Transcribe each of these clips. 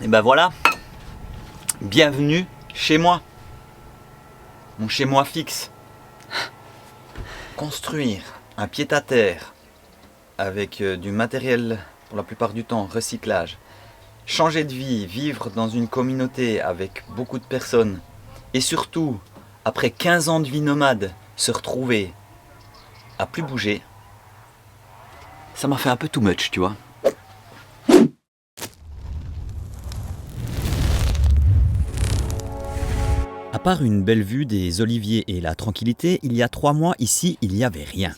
Et ben voilà, bienvenue chez moi, mon chez moi fixe. Construire un pied-à-terre avec du matériel, pour la plupart du temps, recyclage, changer de vie, vivre dans une communauté avec beaucoup de personnes et surtout, après 15 ans de vie nomade, se retrouver à plus bouger, ça m'a fait un peu too much, tu vois. À part une belle vue des oliviers et la tranquillité, il y a 3 mois ici, il n'y avait rien.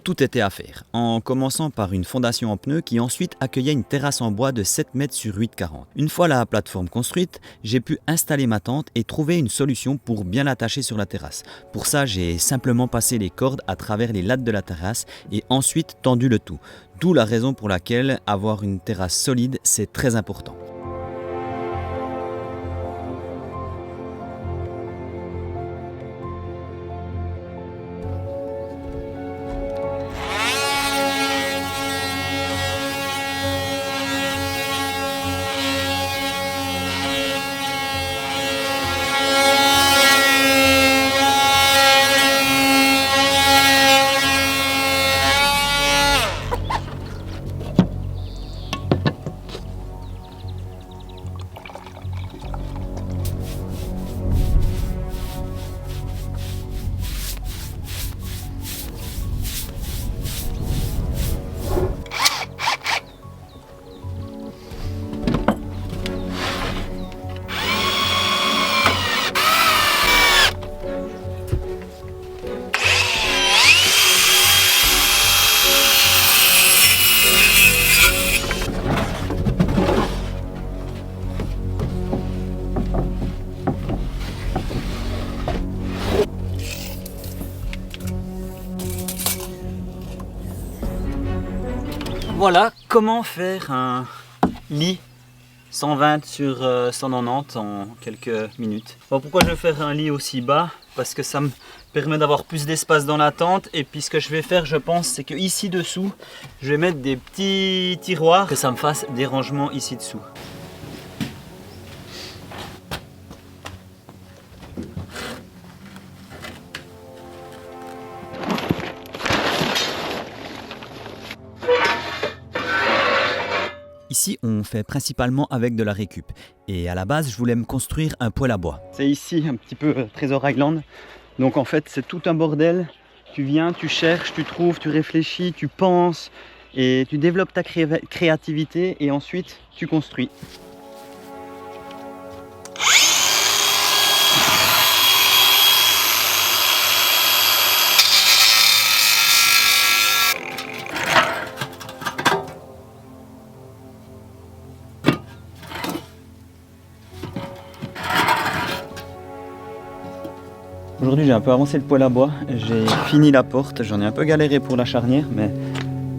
Tout était à faire, en commençant par une fondation en pneus qui ensuite accueillait une terrasse en bois de 7 mètres sur 8,40. Une fois la plateforme construite, j'ai pu installer ma tente et trouver une solution pour bien l'attacher sur la terrasse. Pour ça, j'ai simplement passé les cordes à travers les lattes de la terrasse et ensuite tendu le tout. D'où la raison pour laquelle avoir une terrasse solide, c'est très important. Voilà comment faire un lit 120 sur 190 en quelques minutes. Bon, pourquoi je vais faire un lit aussi bas? Parce que ça me permet d'avoir plus d'espace dans la tente. Et puis ce que je vais faire, je pense, c'est que ici dessous, je vais mettre des petits tiroirs, que ça me fasse des rangements ici dessous. Ici, on fait principalement avec de la récup. Et à la base, je voulais me construire un poêle à bois. C'est ici, un petit peu Treasure Island. Donc en fait, c'est tout un bordel. Tu viens, tu cherches, tu trouves, tu réfléchis, tu penses. Et tu développes ta créativité et ensuite, tu construis. Aujourd'hui j'ai un peu avancé le poêle à bois, j'ai fini la porte, j'en ai un peu galéré pour la charnière mais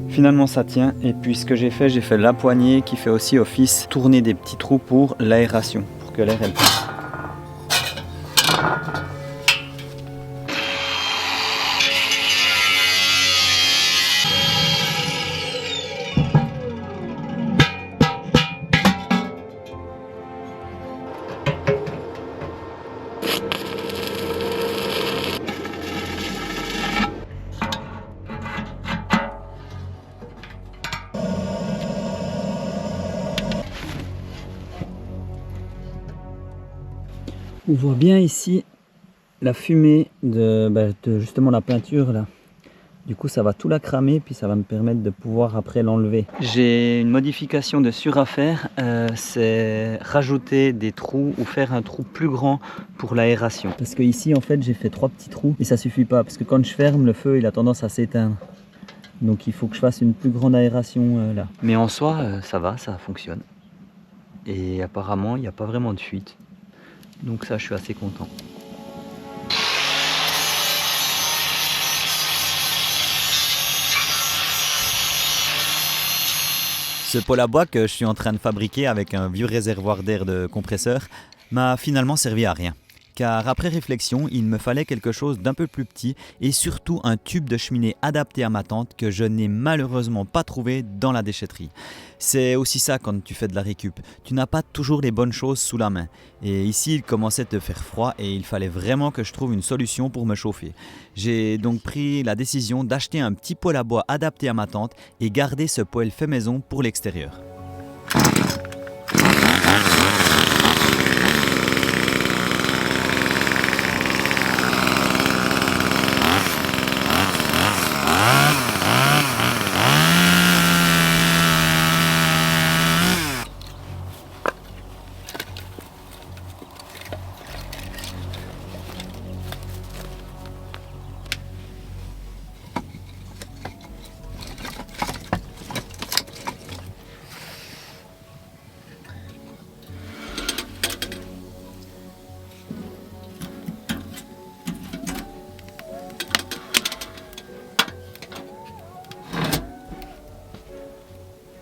finalement ça tient. Et puis ce que j'ai fait la poignée qui fait aussi office tourner des petits trous pour l'aération, pour que l'air elle passe. On voit bien ici la fumée de justement la peinture là. Du coup ça va tout la cramer puis ça va me permettre de pouvoir après l'enlever. J'ai une modification dessus à faire, c'est rajouter des trous ou faire un trou plus grand pour l'aération. Parce que ici en fait j'ai fait 3 petits trous et ça suffit pas parce que quand je ferme le feu il a tendance à s'éteindre. Donc il faut que je fasse une plus grande aération là. Mais en soi ça va, ça fonctionne. Et apparemment il n'y a pas vraiment de fuite. Donc ça je suis assez content. Ce poêle à bois que je suis en train de fabriquer avec un vieux réservoir d'air de compresseur m'a finalement servi à rien. car après réflexion, il me fallait quelque chose d'un peu plus petit et surtout un tube de cheminée adapté à ma tente que je n'ai malheureusement pas trouvé dans la déchetterie. C'est aussi ça quand tu fais de la récup, tu n'as pas toujours les bonnes choses sous la main. Et ici, il commençait de faire froid et il fallait vraiment que je trouve une solution pour me chauffer. J'ai donc pris la décision d'acheter un petit poêle à bois adapté à ma tente et garder ce poêle fait maison pour l'extérieur.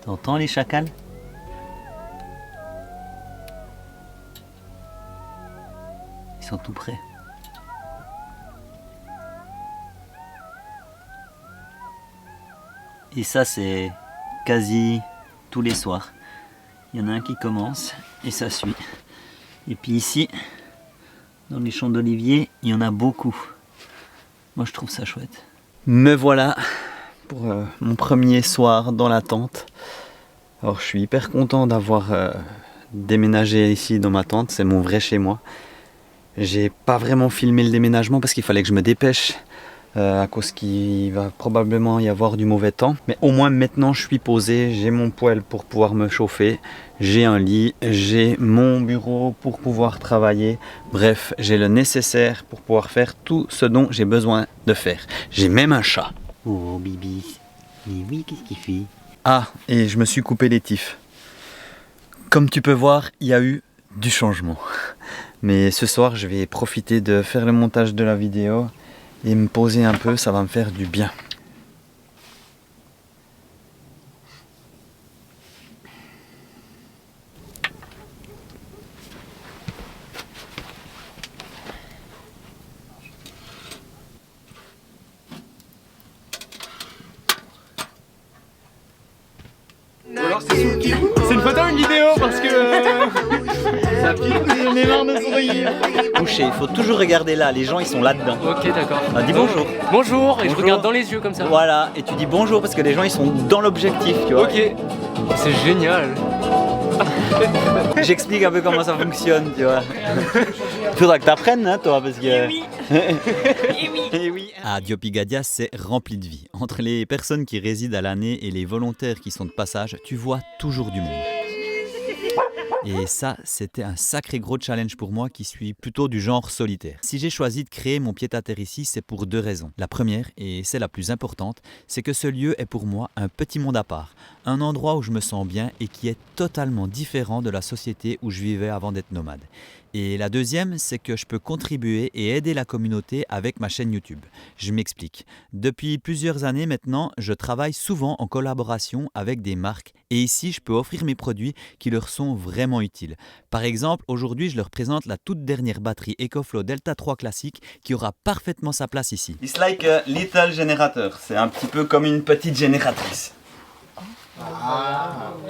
T'entends les chacals? Ils sont tout près. Et ça, c'est quasi tous les soirs. Il y en a un qui commence et ça suit. Et puis ici, dans les champs d'oliviers, il y en a beaucoup. Moi, je trouve ça chouette. Me voilà pour mon premier soir dans la tente. Alors je suis hyper content d'avoir déménagé ici dans ma tente, c'est mon vrai chez moi. J'ai pas vraiment filmé le déménagement parce qu'il fallait que je me dépêche à cause qu'il va probablement y avoir du mauvais temps. Mais au moins maintenant je suis posé, j'ai mon poêle pour pouvoir me chauffer, j'ai un lit, j'ai mon bureau pour pouvoir travailler. Bref, j'ai le nécessaire pour pouvoir faire tout ce dont j'ai besoin de faire. J'ai même un chat. Oh Bibi, mais oui, qu'est-ce qu'il fait? Ah, et je me suis coupé les tifs. Comme tu peux voir, il y a eu du changement. Mais ce soir, je vais profiter de faire le montage de la vidéo et me poser un peu, ça va me faire du bien. Alors c'est une photo ou une vidéo parce que ça pique, j'en ai marre de sourire. Couché, il faut toujours regarder là, les gens ils sont là-dedans. Ok, d'accord. Ah, dis bonjour. Bonjour, et je regarde dans les yeux comme ça. Voilà, et tu dis bonjour parce que les gens ils sont dans l'objectif, tu vois. Ok, c'est génial. J'explique un peu comment ça fonctionne, tu vois. Faudra que t'apprennes, hein, toi, parce que... Et oui. Et oui. Et oui. Ah, Diopigadia, c'est rempli de vie. Entre les personnes qui résident à l'année et les volontaires qui sont de passage, tu vois toujours du monde. Et ça, c'était un sacré gros challenge pour moi qui suis plutôt du genre solitaire. Si j'ai choisi de créer mon pied-à-terre ici, c'est pour deux raisons. La première, et c'est la plus importante, c'est que ce lieu est pour moi un petit monde à part. Un endroit où je me sens bien et qui est totalement différent de la société où je vivais avant d'être nomade. Et la deuxième, c'est que je peux contribuer et aider la communauté avec ma chaîne YouTube. Je m'explique. Depuis plusieurs années maintenant, je travaille souvent en collaboration avec des marques et ici, je peux offrir mes produits qui leur sont vraiment utiles. Par exemple, aujourd'hui, je leur présente la toute dernière batterie EcoFlow Delta 3 classique qui aura parfaitement sa place ici. It's like a little generator. C'est un petit peu comme une petite génératrice.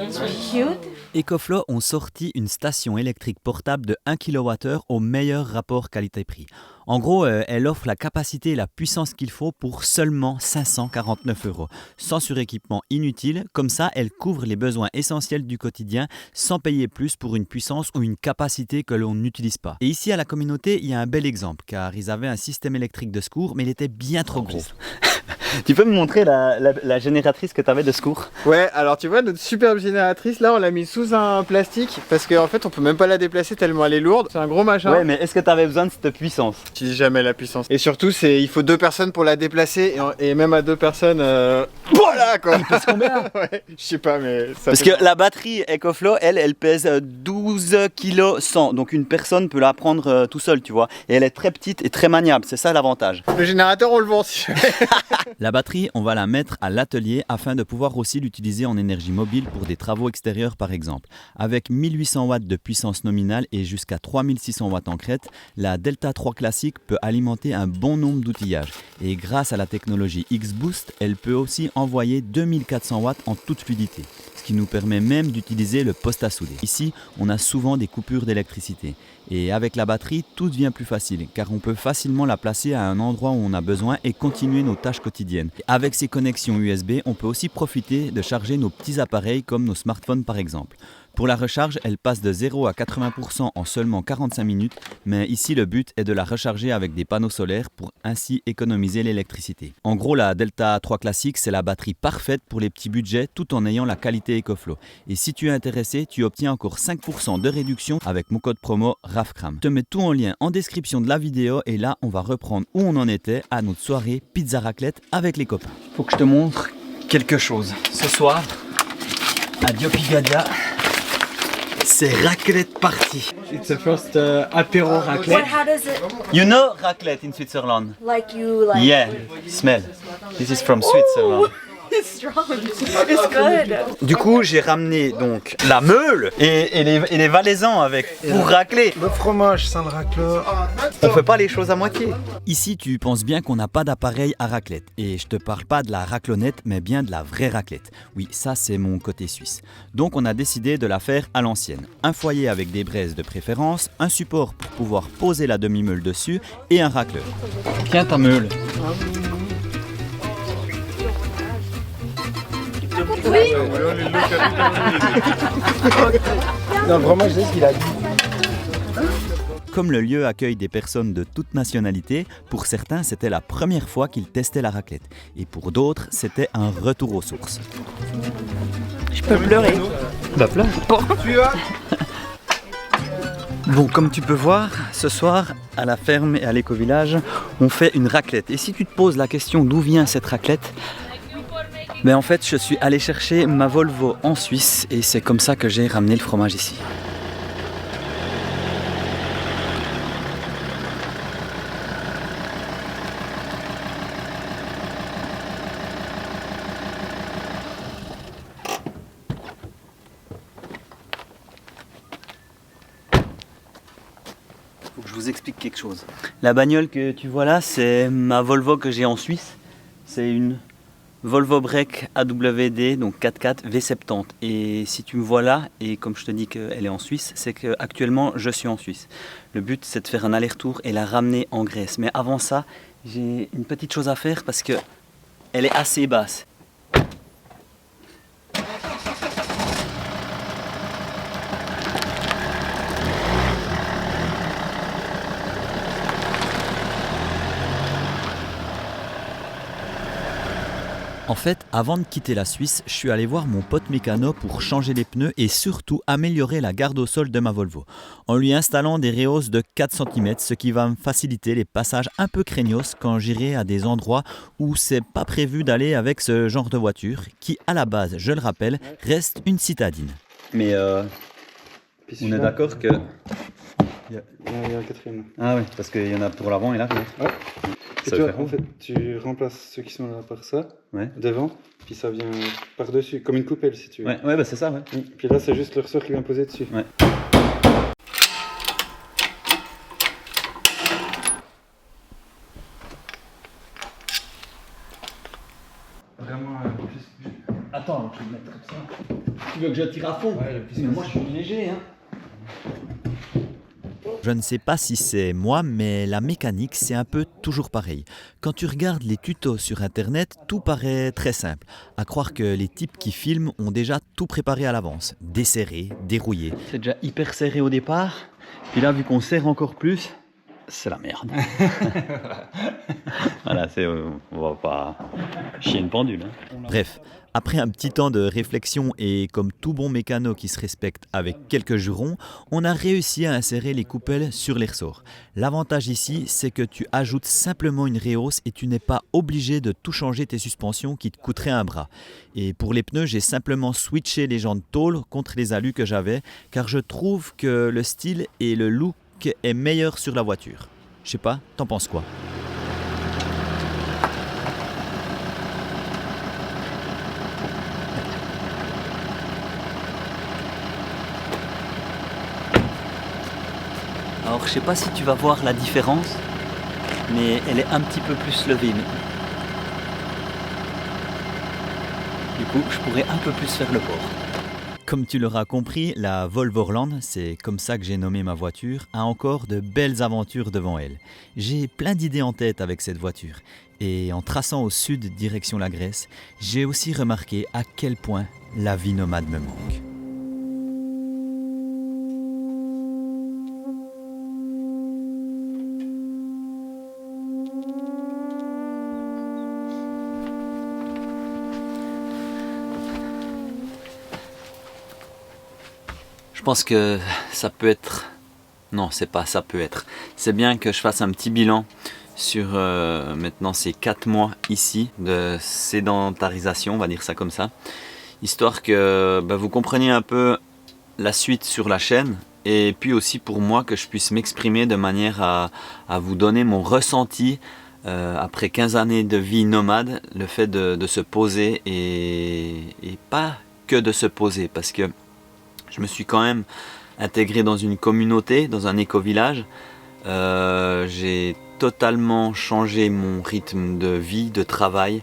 It's cute. EcoFlow ont sorti une station électrique portable de 1 kWh au meilleur rapport qualité-prix. En gros, elle offre la capacité et la puissance qu'il faut pour seulement 549 €. Sans suréquipement inutile, comme ça, elle couvre les besoins essentiels du quotidien sans payer plus pour une puissance ou une capacité que l'on n'utilise pas. Et ici, à la communauté, il y a un bel exemple, car ils avaient un système électrique de secours, mais il était bien trop gros. Tu peux me montrer la génératrice que tu avais de secours? Ouais, alors tu vois notre superbe génératrice là on l'a mis sous un plastique parce qu'en fait on peut même pas la déplacer tellement elle est lourde, c'est un gros machin. Ouais, mais est-ce que tu avais besoin de cette puissance? J'utilise jamais la puissance. Et surtout il faut 2 personnes pour la déplacer et même à 2 personnes voilà quoi. Parce combien? Ouais, je sais pas mais ça Parce que la batterie EcoFlow, elle pèse 12 kg 100, donc une personne peut la prendre tout seul, tu vois. Et elle est très petite et très maniable, c'est ça l'avantage. Le générateur on le vend si jamais. La batterie, on va la mettre à l'atelier afin de pouvoir aussi l'utiliser en énergie mobile pour des travaux extérieurs par exemple. Avec 1800 watts de puissance nominale et jusqu'à 3600 watts en crête, la Delta 3 classique peut alimenter un bon nombre d'outillages. Et grâce à la technologie X-Boost, elle peut aussi envoyer 2400 watts en toute fluidité, ce qui nous permet même d'utiliser le poste à souder. Ici, on a souvent des coupures d'électricité. Et avec la batterie, tout devient plus facile, car on peut facilement la placer à un endroit où on a besoin et continuer nos tâches quotidiennes. Et avec ces connexions USB, on peut aussi profiter de charger nos petits appareils comme nos smartphones par exemple. Pour la recharge, elle passe de 0 à 80% en seulement 45 minutes, mais ici le but est de la recharger avec des panneaux solaires pour ainsi économiser l'électricité. En gros, la Delta 3 classique, c'est la batterie parfaite pour les petits budgets tout en ayant la qualité EcoFlow. Et si tu es intéressé, tu obtiens encore 5% de réduction avec mon code promo RAFCRAM. Je te mets tout en lien en description de la vidéo et là, on va reprendre où on en était à notre soirée pizza raclette avec les copains. Faut que je te montre quelque chose. Ce soir, à Diopigadia, c'est raclette party. It's the first apéro raclette. How does it You know raclette in Switzerland? like you like? Yeah, smell. This is from Switzerland. It's strong. It's good. Du coup, j'ai ramené donc la meule et les valaisans avec pour racler. Le fromage sans le racleur. On fait pas les choses à moitié. Ici, tu penses bien qu'on n'a pas d'appareil à raclette. Et je te parle pas de la raclonnette, mais bien de la vraie raclette. Oui, ça c'est mon côté suisse. Donc on a décidé de la faire à l'ancienne. Un foyer avec des braises de préférence, un support pour pouvoir poser la demi-meule dessus et un racleur. Tiens ta meule. Non, vraiment, je sais ce qu'il a dit. Comme le lieu accueille des personnes de toute nationalité, pour certains c'était la première fois qu'ils testaient la raclette. Et pour d'autres, c'était un retour aux sources. Je peux pleurer. Bah pleure. Bon, comme tu peux voir, ce soir, à la ferme et à l'éco-village, on fait une raclette. Et si tu te poses la question d'où vient cette raclette, ben en fait, je suis allé chercher ma Volvo en Suisse et c'est comme ça que j'ai ramené le fromage ici. Faut que je vous explique quelque chose. La bagnole que tu vois là, c'est ma Volvo que j'ai en Suisse. C'est une Volvo Break AWD, donc 4x4 V70. Et si tu me vois là, et comme je te dis qu'elle est en Suisse, c'est qu'actuellement je suis en Suisse. Le but c'est de faire un aller-retour et la ramener en Grèce. Mais avant ça, j'ai une petite chose à faire parce que elle est assez basse. En fait, avant de quitter la Suisse, je suis allé voir mon pote mécano pour changer les pneus et surtout améliorer la garde au sol de ma Volvo, en lui installant des rehausses de 4 cm, ce qui va me faciliter les passages un peu craignos quand j'irai à des endroits où c'est pas prévu d'aller avec ce genre de voiture, qui à la base, je le rappelle, reste une citadine. Mais on est d'accord que... Il y a un quatrième. Ah oui, parce qu'il y en a pour l'avant et l'arrière. Ouais. Et Ça tu fait vois, en fait, tu remplaces ceux qui sont là par ça, Ouais. devant, puis ça vient par-dessus, comme une coupelle si tu veux. Ouais, bah c'est ça, ouais. Puis là, c'est juste le ressort qui vient poser dessus. Ouais. Vraiment, Attends, je vais le mettre comme ça. Tu veux que je tire à fond? Ouais, Mais moi je suis léger, hein. Je ne sais pas si c'est moi, mais la mécanique, c'est un peu toujours pareil. Quand tu regardes les tutos sur Internet, tout paraît très simple. À croire que les types qui filment ont déjà tout préparé à l'avance. Desserré, dérouillé. C'est déjà hyper serré au départ. Puis là, vu qu'on serre encore plus, c'est la merde. Voilà, on va pas chier une pendule. Hein. Bref. Après un petit temps de réflexion et comme tout bon mécano qui se respecte avec quelques jurons, on a réussi à insérer les coupelles sur les ressorts. L'avantage ici, c'est que tu ajoutes simplement une rehausse et tu n'es pas obligé de tout changer tes suspensions qui te coûteraient un bras. Et pour les pneus, j'ai simplement switché les jantes tôle contre les alus que j'avais, car je trouve que le style et le look est meilleur sur la voiture. Je sais pas, t'en penses quoi ? je sais pas si tu vas voir la différence, mais elle est un petit peu plus levée. Du coup, je pourrais un peu plus faire le port. Comme tu l'auras compris, la Volvo Orland, c'est comme ça que j'ai nommé ma voiture, a encore de belles aventures devant elle. J'ai plein d'idées en tête avec cette voiture. Et en traçant au sud, direction la Grèce, j'ai aussi remarqué à quel point la vie nomade me manque. Je pense que ça peut être... Non, c'est pas ça peut être. C'est bien que je fasse un petit bilan sur maintenant ces 4 mois ici de sédentarisation, on va dire ça comme ça. Histoire que vous compreniez un peu la suite sur la chaîne. Et puis aussi pour moi que je puisse m'exprimer de manière à vous donner mon ressenti après 15 années de vie nomade. Le fait de se poser et pas que de se poser, parce que je me suis quand même intégré dans une communauté, dans un éco-village. J'ai totalement changé mon rythme de vie, de travail,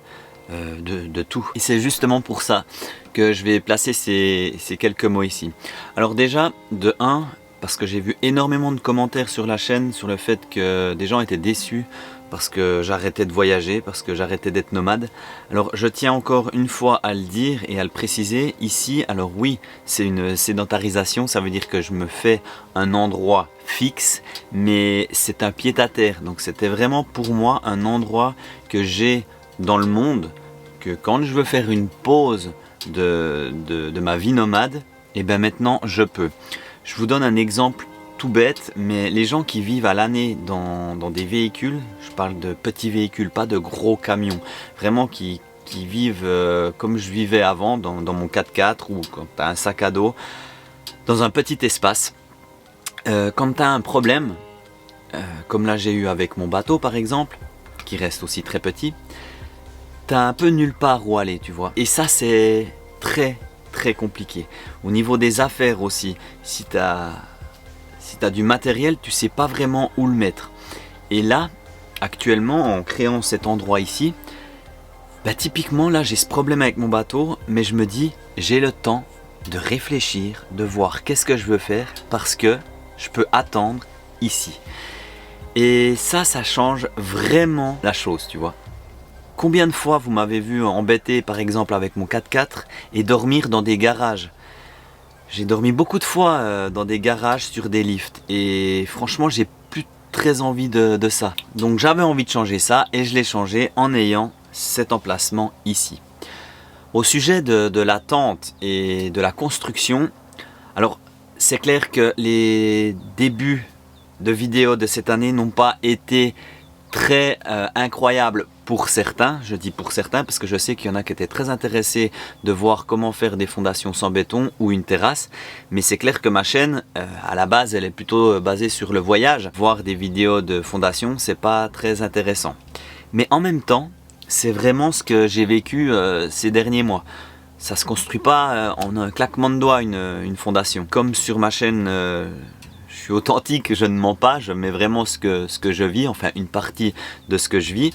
de tout. Et c'est justement pour ça que je vais placer ces quelques mots ici. Alors déjà, de 1, parce que j'ai vu énormément de commentaires sur la chaîne sur le fait que des gens étaient déçus parce que j'arrêtais de voyager, parce que j'arrêtais d'être nomade. Alors je tiens encore une fois à le dire et à le préciser ici. Alors oui, c'est une sédentarisation, ça veut dire que je me fais un endroit fixe, mais c'est un pied-à-terre. Donc c'était vraiment pour moi un endroit que j'ai dans le monde, que quand je veux faire une pause de ma vie nomade, et bien maintenant je peux. Je vous donne un exemple tout bête, mais les gens qui vivent à l'année dans des véhicules, je parle de petits véhicules, pas de gros camions, vraiment qui vivent comme je vivais avant, dans mon 4x4 ou quand tu as un sac à dos, dans un petit espace. Quand tu as un problème, comme là j'ai eu avec mon bateau par exemple, qui reste aussi très petit, tu as un peu nulle part où aller, tu vois. Et ça c'est très très compliqué. Au niveau des affaires aussi, si tu as du matériel, tu sais pas vraiment où le mettre. Et là, actuellement, en créant cet endroit ici, typiquement là j'ai ce problème avec mon bateau, mais je me dis, j'ai le temps de réfléchir, de voir qu'est-ce que je veux faire, parce que je peux attendre ici. Et ça change vraiment la chose, tu vois. Combien de fois vous m'avez vu embêter par exemple avec mon 4x4 et dormir dans des garages? J'ai dormi beaucoup de fois dans des garages sur des lifts et franchement j'ai plus très envie de ça. Donc j'avais envie de changer ça et je l'ai changé en ayant cet emplacement ici. Au sujet de la tente et de la construction, alors c'est clair que les débuts de vidéos de cette année n'ont pas été très incroyables pour certains. Je dis pour certains parce que je sais qu'il y en a qui étaient très intéressés de voir comment faire des fondations sans béton ou une terrasse. Mais c'est clair que ma chaîne, à la base, elle est plutôt basée sur le voyage. Voir des vidéos de fondation, c'est pas très intéressant. Mais en même temps, c'est vraiment ce que j'ai vécu ces derniers mois. Ça se construit pas en un claquement de doigts une fondation. Comme sur ma chaîne, je suis authentique, je ne mens pas, je mets vraiment ce que je vis, enfin une partie de ce que je vis.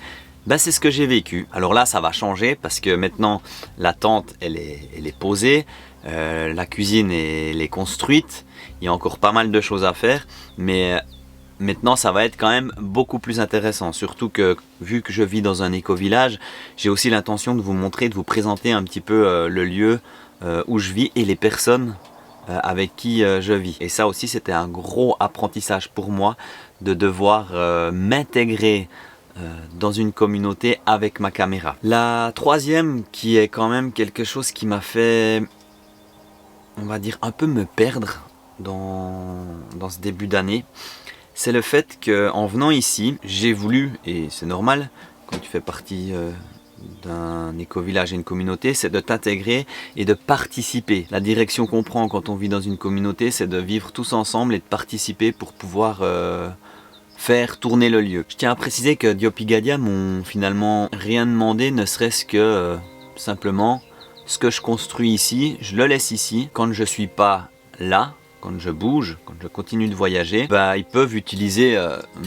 C'est ce que j'ai vécu. Alors là ça va changer parce que maintenant la tente elle est posée, la cuisine elle est construite, il y a encore pas mal de choses à faire, mais maintenant ça va être quand même beaucoup plus intéressant, surtout que vu que je vis dans un éco-village, j'ai aussi l'intention de vous montrer, de vous présenter un petit peu le lieu où je vis et les personnes avec qui je vis. Et ça aussi c'était un gros apprentissage pour moi de devoir m'intégrer dans une communauté avec ma caméra. La troisième qui est quand même quelque chose qui m'a fait, on va dire, un peu me perdre dans ce début d'année, c'est le fait qu'en venant ici, j'ai voulu, et c'est normal, quand tu fais partie d'un éco-village et une communauté, c'est de t'intégrer et de participer. La direction qu'on prend quand on vit dans une communauté, c'est de vivre tous ensemble et de participer pour pouvoir faire tourner le lieu. Je tiens à préciser que Diop Igadia m'ont finalement rien demandé, ne serait-ce que simplement ce que je construis ici, je le laisse ici. Quand je suis pas là, quand je bouge, quand je continue de voyager, bah, ils peuvent utiliser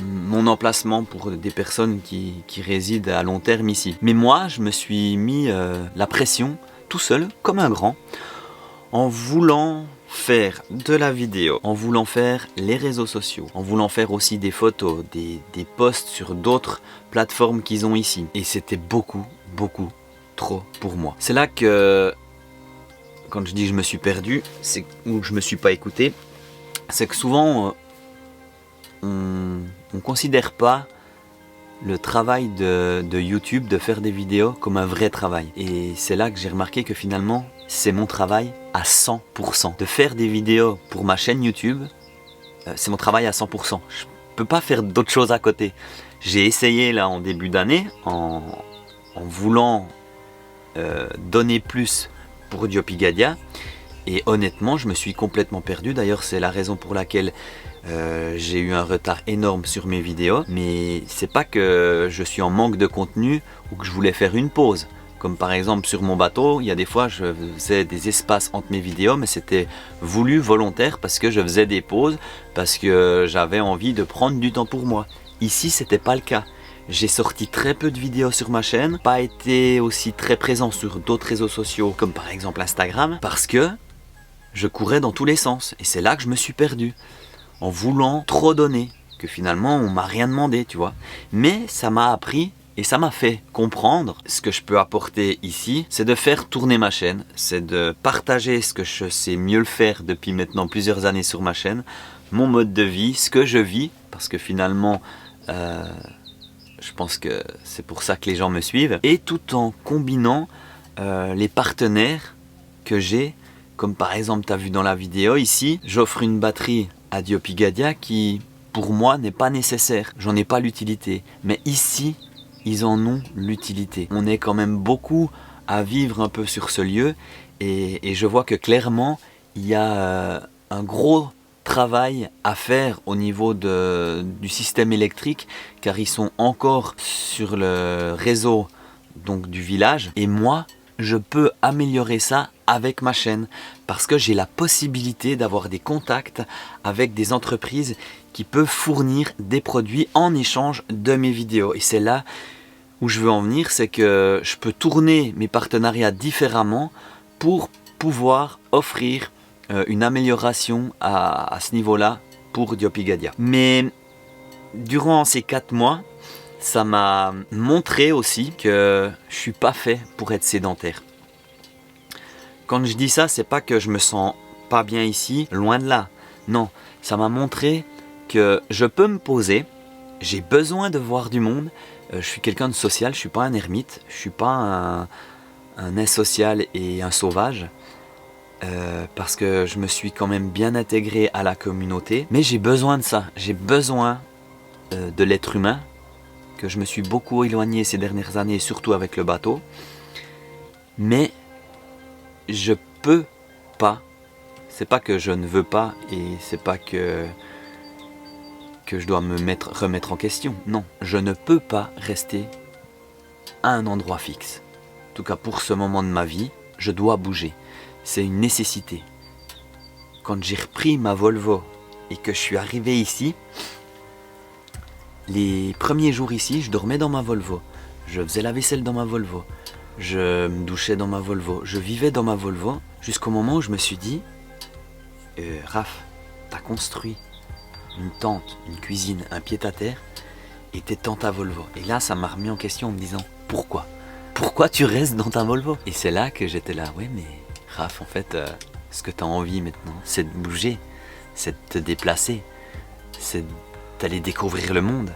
mon emplacement pour des personnes qui résident à long terme ici. Mais moi, je me suis mis la pression tout seul, comme un grand, en voulant faire de la vidéo, en voulant faire les réseaux sociaux, en voulant faire aussi des photos, des posts sur d'autres plateformes qu'ils ont ici. Et c'était beaucoup trop pour moi. C'est là que, quand je dis je me suis perdu, c'est ou je me suis pas écouté, c'est que souvent on considère pas le travail de YouTube, de faire des vidéos, comme un vrai travail. Et c'est là que j'ai remarqué que finalement, c'est mon travail à 100%. De faire des vidéos pour ma chaîne YouTube, c'est mon travail à 100%. Je peux pas faire d'autres choses à côté. J'ai essayé là en début d'année, en voulant donner plus pour Diopigadia, et honnêtement je me suis complètement perdu. D'ailleurs c'est la raison pour laquelle j'ai eu un retard énorme sur mes vidéos, mais c'est pas que je suis en manque de contenu ou que je voulais faire une pause. Comme par exemple sur mon bateau, il y a des fois je faisais des espaces entre mes vidéos, mais c'était voulu, volontaire, parce que je faisais des pauses, parce que j'avais envie de prendre du temps pour moi. Ici c'était pas le cas. J'ai sorti très peu de vidéos sur ma chaîne, pas été aussi très présent sur d'autres réseaux sociaux comme par exemple Instagram, parce que je courais dans tous les sens et c'est là que je me suis perdu, en voulant trop donner, que finalement on m'a rien demandé, tu vois. Mais ça m'a appris et ça m'a fait comprendre ce que je peux apporter ici, c'est de faire tourner ma chaîne, c'est de partager ce que je sais mieux le faire depuis maintenant plusieurs années sur ma chaîne, mon mode de vie, ce que je vis, parce que finalement je pense que c'est pour ça que les gens me suivent, et tout en combinant les partenaires que j'ai, comme par exemple tu as vu dans la vidéo ici, j'offre une batterie à Diopigadia qui pour moi n'est pas nécessaire, j'en ai pas l'utilité, mais ici ils en ont l'utilité. On est quand même beaucoup à vivre un peu sur ce lieu, et je vois que clairement il y a un gros travail à faire au niveau du système électrique, car ils sont encore sur le réseau donc du village, et moi je peux améliorer ça avec ma chaîne parce que j'ai la possibilité d'avoir des contacts avec des entreprises qui peuvent fournir des produits en échange de mes vidéos. Et c'est là où je veux en venir, c'est que je peux tourner mes partenariats différemment pour pouvoir offrir une amélioration à ce niveau-là pour Diopigadia. Mais durant ces 4 mois, ça m'a montré aussi que je suis pas fait pour être sédentaire. Quand je dis ça, c'est pas que je me sens pas bien ici, loin de là. Non, ça m'a montré que je peux me poser, j'ai besoin de voir du monde. Je suis quelqu'un de social, je suis pas un ermite, je suis pas un asocial et un sauvage. Parce que je me suis quand même bien intégré à la communauté, mais j'ai besoin de ça, j'ai besoin de l'être humain, que je me suis beaucoup éloigné ces dernières années, surtout avec le bateau, mais je peux pas, c'est pas que je ne veux pas, et c'est pas que je dois me remettre en question, non, je ne peux pas rester à un endroit fixe. En tout cas pour ce moment de ma vie, je dois bouger. C'est une nécessité. Quand j'ai repris ma Volvo et que je suis arrivé ici, les premiers jours ici, je dormais dans ma Volvo. Je faisais la vaisselle dans ma Volvo. Je me douchais dans ma Volvo. Je vivais dans ma Volvo jusqu'au moment où je me suis dit Raph, t'as construit une tente, une cuisine, un pied-à-terre et t'es dans ta Volvo. Et là, ça m'a remis en question en me disant pourquoi ? Pourquoi tu restes dans ta Volvo ? Et c'est là que j'étais là, ouais mais Raph, en fait, ce que tu as envie maintenant, c'est de bouger, c'est de te déplacer, c'est d'aller découvrir le monde.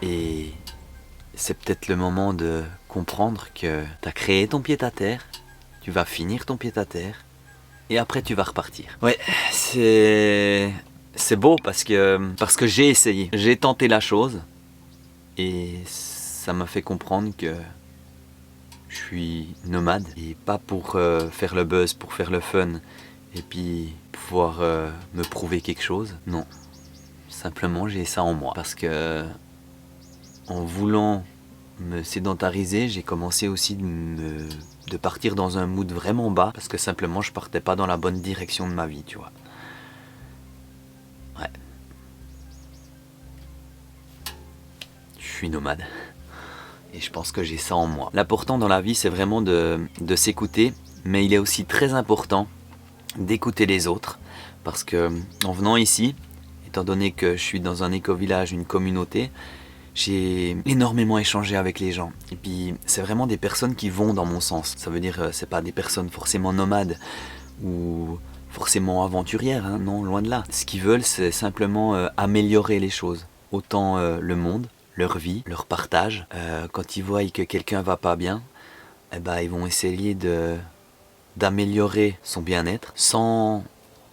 Et c'est peut-être le moment de comprendre que tu as créé ton pied-à-terre, tu vas finir ton pied-à-terre, et après tu vas repartir. Ouais, c'est beau parce que j'ai essayé, j'ai tenté la chose, et ça m'a fait comprendre que je suis nomade, et pas pour faire le buzz, pour faire le fun et puis pouvoir me prouver quelque chose. Non, simplement j'ai ça en moi parce que en voulant me sédentariser, j'ai commencé aussi de partir dans un mood vraiment bas parce que simplement je partais pas dans la bonne direction de ma vie, tu vois. suis nomade. Et je pense que j'ai ça en moi. L'important dans la vie, c'est vraiment de s'écouter, mais il est aussi très important d'écouter les autres. Parce que en venant ici, étant donné que je suis dans un éco-village, une communauté, j'ai énormément échangé avec les gens. Et puis c'est vraiment des personnes qui vont dans mon sens. Ça veut dire c'est pas des personnes forcément nomades ou forcément aventurières, hein, non, loin de là. Ce qu'ils veulent, c'est simplement améliorer les choses. Autant le monde, leur vie, leur partage. Quand ils voient que quelqu'un va pas bien, eh ben, ils vont essayer d'améliorer son bien-être sans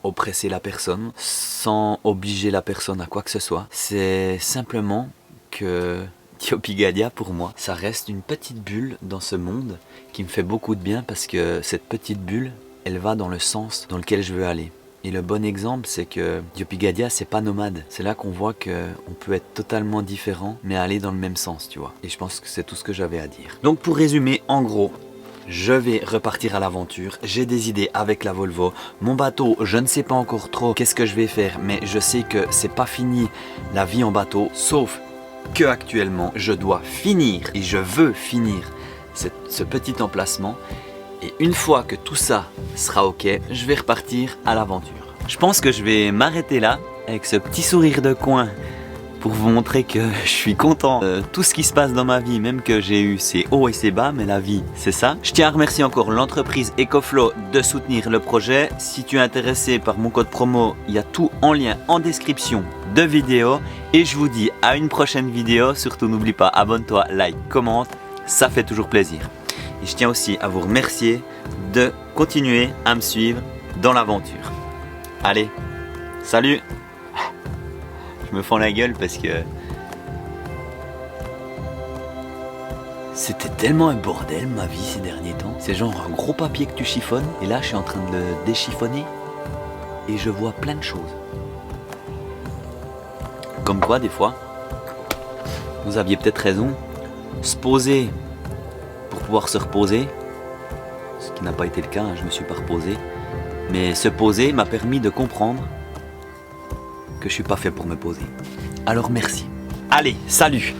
oppresser la personne, sans obliger la personne à quoi que ce soit. C'est simplement que Diopigadia, pour moi, ça reste une petite bulle dans ce monde qui me fait beaucoup de bien parce que cette petite bulle, elle va dans le sens dans lequel je veux aller. Et le bon exemple, c'est que Diopigadia, c'est pas nomade. C'est là qu'on voit qu'on peut être totalement différent, mais aller dans le même sens, tu vois. Et je pense que c'est tout ce que j'avais à dire. Donc pour résumer, en gros, je vais repartir à l'aventure. J'ai des idées avec la Volvo. Mon bateau, je ne sais pas encore trop qu'est-ce que je vais faire, mais je sais que c'est pas fini la vie en bateau, sauf que actuellement, je dois finir et je veux finir ce petit emplacement. Et une fois que tout ça sera ok, je vais repartir à l'aventure. Je pense que je vais m'arrêter là avec ce petit sourire de coin pour vous montrer que je suis content de tout ce qui se passe dans ma vie, même que j'ai eu ses hauts et ses bas, mais la vie, c'est ça. Je tiens à remercier encore l'entreprise EcoFlow de soutenir le projet. Si tu es intéressé par mon code promo, il y a tout en lien en description de vidéo. Et je vous dis à une prochaine vidéo. Surtout n'oublie pas, abonne-toi, like, commente, ça fait toujours plaisir. Et je tiens aussi à vous remercier de continuer à me suivre dans l'aventure. Allez, salut! Je me fends la gueule parce que c'était tellement un bordel ma vie ces derniers temps. C'est genre un gros papier que tu chiffonnes et là je suis en train de le déchiffonner et je vois plein de choses. Comme quoi des fois, vous aviez peut-être raison, se poser pour pouvoir se reposer, ce qui n'a pas été le cas, hein, je me suis pas reposé, mais se poser m'a permis de comprendre que je suis pas fait pour me poser. Alors merci. Allez, salut!